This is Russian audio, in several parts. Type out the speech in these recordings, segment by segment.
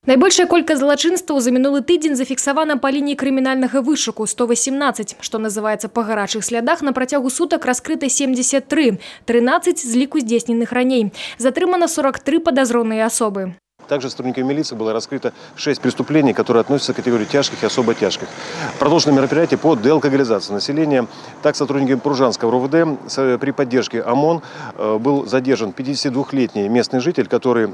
Найбольшая колькасць злачынстваў за мінулы тыдзень зафіксавана па лініі крымінальнага вышуку – 118. Што называецца, па гарачых слядах на працягу сутак раскрыта 73, 13 з ліку здзейсненых раней. Затрымана 43 подозренные особы. Также сотрудниками милиции было раскрыто 6 преступлений, которые относятся к категории тяжких и особо тяжких. Продолжено мероприятие по деалкоголизации населения. Так, сотрудниками Пружанского РОВД при поддержке ОМОН был задержан 52-летний местный житель, который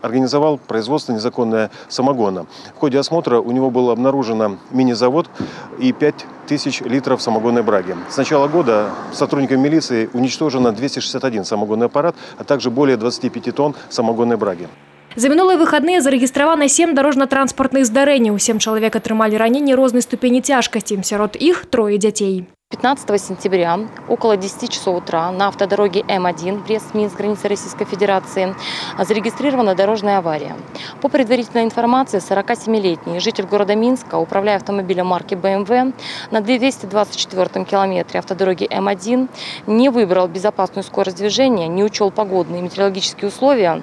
организовал производство незаконного самогона. В ходе осмотра у него был обнаружен мини-завод и 5000 литров самогонной браги. С начала года сотрудниками милиции уничтожено 261 самогонный аппарат, а также более 25 тонн самогонной браги. За минулые выходные зарегистрировано 7 дорожно-транспортных здарэнняў. 7 человек отрымали ранения разной ступени тяжкости. Сярод их 3 детей. 15 сентября около 10 часов утра на автодороге М1 Брест-Минск, граница Российской Федерации, зарегистрирована дорожная авария. По предварительной информации, 47-летний житель города Минска, управляя автомобилем марки BMW, на 224-м километре автодороги М1 не выбрал безопасную скорость движения, не учел погодные и метеорологические условия,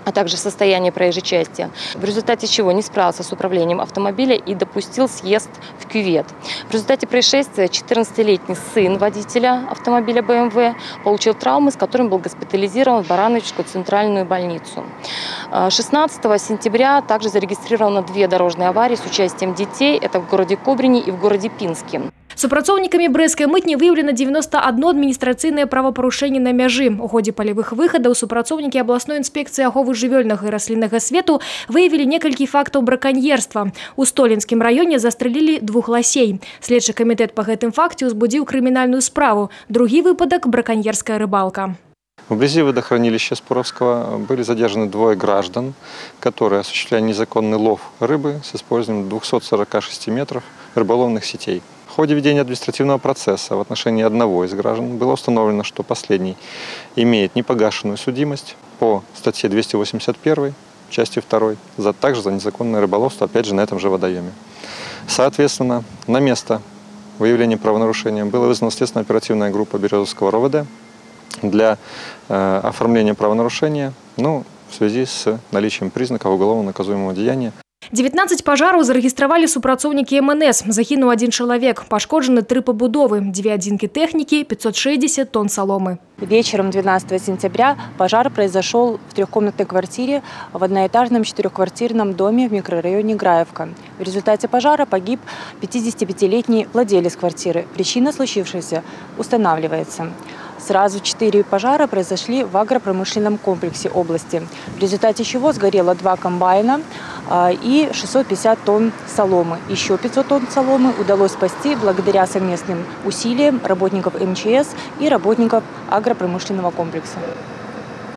а также состояние проезжей части, в результате чего не справился с управлением автомобиля и допустил съезд в кювет. В результате происшествия 14-летний сын водителя автомобиля BMW получил травмы, с которым был госпитализирован в Барановичскую центральную больницу. 16 сентября также зарегистрировано 2 дорожные аварии с участием детей. Это в городе Кобрине и в городе Пинске. Супрацоўнікамі брэсцкай мытні выявлено 91 адміністрацыйнае правапарушэнне на мяжы. У ходе полевых выходов супрацоўнікі областной инспекции аховы жывёльнага и расліннага свету выявили некалькі фактов браконьерства. У Столинскім районе застрелили 2 лосей. Следчы комитет по гэтым факте узбудил криминальную справу. Другі выпадок – браконьерская рыбалка. Вблизи водохранилища Споровского были задержаны 2 граждан, которые осуществляли незаконный лов рыбы с использованием 246 метров рыболовных сетей. В ходе ведения административного процесса в отношении одного из граждан было установлено, что последний имеет непогашенную судимость по статье 281, части 2, также за незаконное рыболовство, опять же, на этом же водоеме. Соответственно, на место выявления правонарушения была вызвана следственно-оперативная группа Березовского РОВД для оформления правонарушения, в связи с наличием признаков уголовно наказуемого деяния. 19 пожаров зарегистрировали супрацоўнікі МНС. Загинул 1 человек. Пошкоджены 3 побудовы, 2 адзінкі техники, 560 тонн соломы. Вечером 12 сентября пожар произошел в 3-комнатной квартире в одноэтажном 4-квартирном доме в микрорайоне Граевка. В результате пожара погиб 55-летний владелец квартиры. Причина случившегося устанавливается. Сразу 4 пожара произошли в агропромышленном комплексе области, в результате чего сгорело 2 комбайна и 650 тонн соломы. Еще 500 тонн соломы удалось спасти благодаря совместным усилиям работников МЧС и работников агропромышленного комплекса.